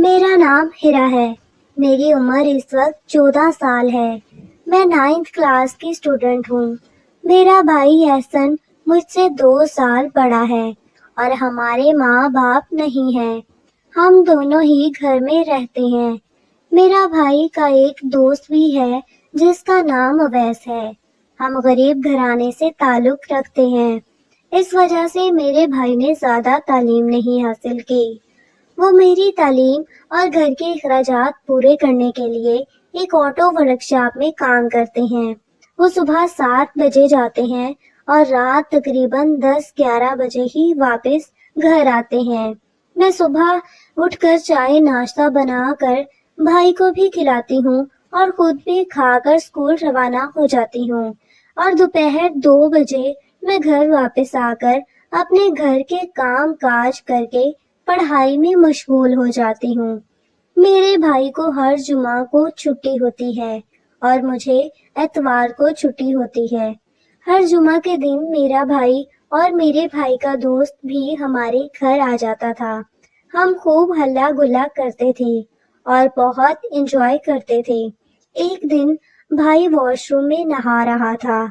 میرا نام ہیرا ہے۔ میری عمر اس وقت 14 سال ہے۔ میں 9th کلاس کی اسٹوڈنٹ ہوں۔ میرا بھائی احسن مجھ سے 2 سال بڑا ہے اور ہمارے ماں باپ نہیں ہیں۔ ہم دونوں ہی گھر میں رہتے ہیں۔ میرا بھائی کا ایک دوست بھی ہے جس کا نام اویس ہے۔ ہم غریب گھرانے سے تعلق رکھتے ہیں۔ اس وجہ سے میرے بھائی نے زیادہ تعلیم نہیں حاصل کی۔ وہ میری تعلیم اور گھر کے اخراجات پورے کرنے کے لیے ایک آٹو ورک شاپ میں کام کرتے ہیں۔ وہ صبح 7 بجے جاتے ہیں اور رات تقریباً 10-11 بجے ہی واپس گھر آتے ہیں۔ میں صبح اٹھ کر چائے ناشتہ بنا کر بھائی کو بھی کھلاتی ہوں اور خود بھی کھا کر اسکول روانہ ہو جاتی ہوں، اور دوپہر 2 بجے میں گھر واپس آ کر اپنے گھر کے کام کاج کر کے پڑھائی میں مشغول ہو جاتی ہوں۔ میرے بھائی کو ہر جمعہ کو چھٹی ہوتی ہے اور مجھے اتوار کو چھٹی ہوتی ہے۔ ہر جمعہ کے دن میرا بھائی اور میرے بھائی کا دوست بھی ہمارے گھر آ جاتا تھا۔ ہم خوب ہلا گلا کرتے تھے اور بہت انجوائے کرتے تھے۔ ایک دن بھائی واش روم میں نہا رہا تھا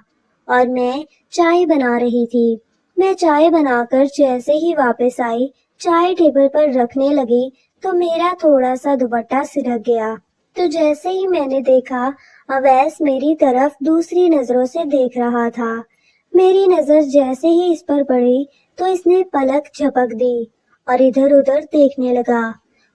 اور میں چائے بنا رہی تھی۔ میں چائے بنا کر جیسے ہی واپس آئی، چائے ٹیبل پر رکھنے لگی تو میرا تھوڑا سا دوپٹہ سرک گیا۔ تو جیسے ہی میں نے دیکھا، اویس میری طرف دوسری نظروں سے دیکھ رہا تھا۔ میری نظر جیسے ہی اس پر پڑی تو اس نے پلک جھپک دی اور ادھر ادھر دیکھنے لگا۔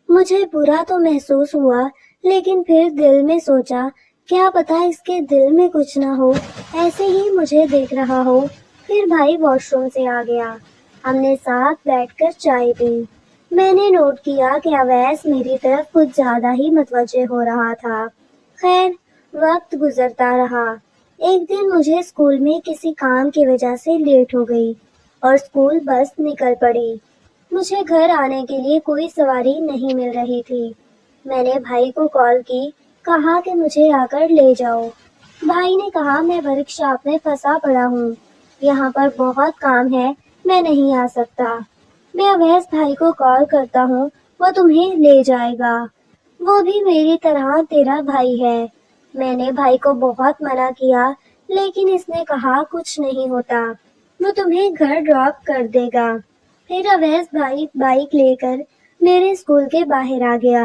مجھے برا تو محسوس ہوا، لیکن پھر دل میں سوچا کیا پتا اس کے دل میں کچھ نہ ہو، ایسے ہی مجھے دیکھ رہا ہو۔ پھر بھائی واش روم سے آ گیا۔ ہم نے ساتھ بیٹھ کر چائے پی۔ میں نے نوٹ کیا کہ اویس میری طرف کچھ زیادہ ہی متوجہ ہو رہا تھا۔ خیر، وقت گزرتا رہا۔ ایک دن مجھے اسکول میں کسی کام کی وجہ سے لیٹ ہو گئی اور اسکول بس نکل پڑی۔ مجھے گھر آنے کے لیے کوئی سواری نہیں مل رہی تھی۔ میں نے بھائی کو کال کی، کہا کہ مجھے آ کر لے جاؤ۔ بھائی نے کہا میں ورک شاپ میں پھنسا پڑا ہوں، یہاں پر بہت کام ہے، میں نہیں آ سکتا۔ میں اویس بھائی کو کال کرتا ہوں، وہ تمہیں لے جائے گا، وہ بھی میری طرح تیرا بھائی ہے۔ میں نے بھائی کو بہت منع کیا، لیکن اس نے کہا کچھ نہیں ہوتا، وہ تمہیں گھر ڈراپ کر دے گا۔ پھر اویس بھائی بائک لے کر میرے اسکول کے باہر آ گیا۔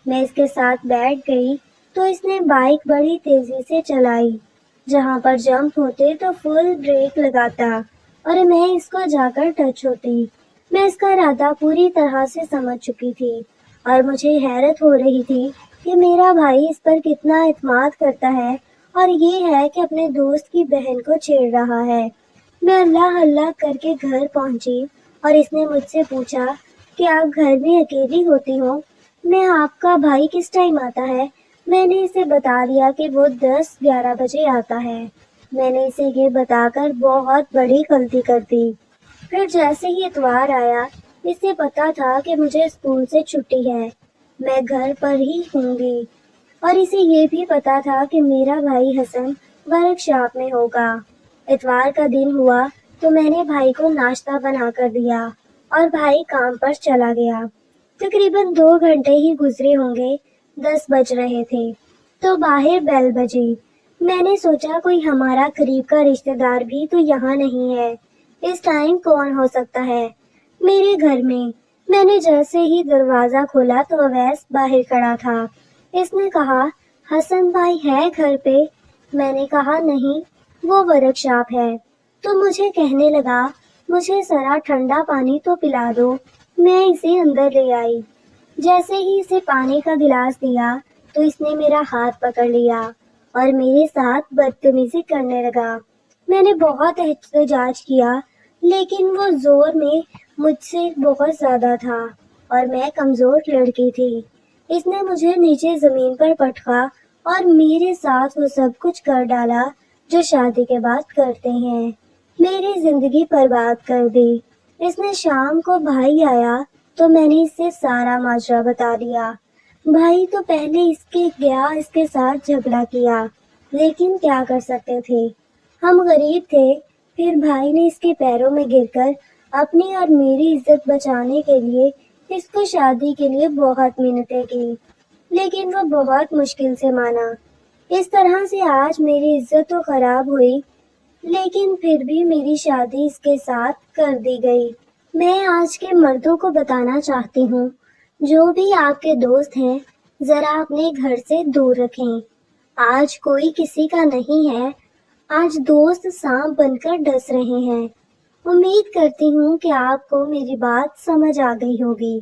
میں اس کے ساتھ بیٹھ گئی تو اس نے بائک بڑی تیزی سے چلائی۔ جہاں پر جمپ ہوتے تو فل بریک لگاتا اور میں اس کو جا کر ٹچ ہوتی۔ میں اس کا ارادہ پوری طرح سے سمجھ چکی تھی اور مجھے حیرت ہو رہی تھی کہ میرا بھائی اس پر کتنا اعتماد کرتا ہے اور یہ ہے کہ اپنے دوست کی بہن کو چھیڑ رہا ہے۔ میں اللہ اللہ کر کے گھر پہنچی اور اس نے مجھ سے پوچھا کہ آپ گھر میں اکیلی ہوتی ہو؟ میں آپ کا بھائی کس ٹائم آتا ہے؟ میں نے اسے بتا دیا کہ وہ 10-11 بجے آتا ہے۔ میں نے اسے یہ بتا کر بہت بڑی غلطی کر دی۔ پھر جیسے ہی اتوار آیا، اسے پتا تھا کہ مجھے اسکول سے چھٹی ہے، میں گھر پر ہی ہوں گی، اور اسے یہ بھی پتا تھا کہ میرا بھائی حسن ورک شاپ میں ہوگا۔ اتوار کا دن ہوا تو میں نے بھائی کو ناشتہ بنا کر دیا اور بھائی کام پر چلا گیا۔ تقریباً 2 گھنٹے ہی گزرے ہوں گے، 10 بج رہے تھے تو باہر بیل بجی۔ میں نے سوچا کوئی ہمارا قریب کا رشتہ دار بھی تو یہاں نہیں ہے، اس ٹائم کون ہو سکتا ہے؟ میرے گھر میں نے جیسے ہی دروازہ کھولا تو اویس باہر کھڑا تھا۔ اس نے کہا حسن بھائی ہے گھر پہ؟ میں نے کہا نہیں، وہ ورک شاپ ہے۔ تو مجھے کہنے لگا مجھے ذرا ٹھنڈا پانی تو پلا دو۔ میں اسے اندر لے آئی۔ جیسے ہی اسے پانی کا گلاس دیا تو اس نے میرا ہاتھ پکڑ لیا اور میرے ساتھ بدتمیزی کرنے لگا۔ میں نے بہت احتجاج کیا، لیکن وہ زور میں مجھ سے بہت زیادہ تھا اور میں کمزور لڑکی تھی۔ اس نے مجھے نیچے زمین پر پٹکا اور میرے ساتھ وہ سب کچھ کر ڈالا جو شادی کے بعد کرتے ہیں۔ میری زندگی برباد کر دی۔ اس نے شام کو بھائی آیا تو میں نے اس سے سارا ماجرا بتا دیا۔ بھائی تو پہلے اس کے گیا، اس کے ساتھ جھگڑا کیا، لیکن کیا کر سکتے تھے، ہم غریب تھے۔ پھر بھائی نے اس کے پیروں میں گر کر اپنی اور میری عزت بچانے کے لیے اس کو شادی کے لیے بہت محنتیں کی، لیکن وہ بہت مشکل سے مانا۔ اس طرح سے آج میری عزت تو خراب ہوئی، لیکن پھر بھی میری شادی اس کے ساتھ کر دی گئی۔ میں آج کے مردوں کو بتانا چاہتی ہوں، جو بھی آپ کے دوست ہیں، ذرا اپنے گھر سے دور رکھیں۔ آج کوئی کسی کا نہیں ہے، آج دوست سانپ بن کر ڈس رہے ہیں۔ امید کرتی ہوں کہ آپ کو میری بات سمجھ آ گئی ہوگی۔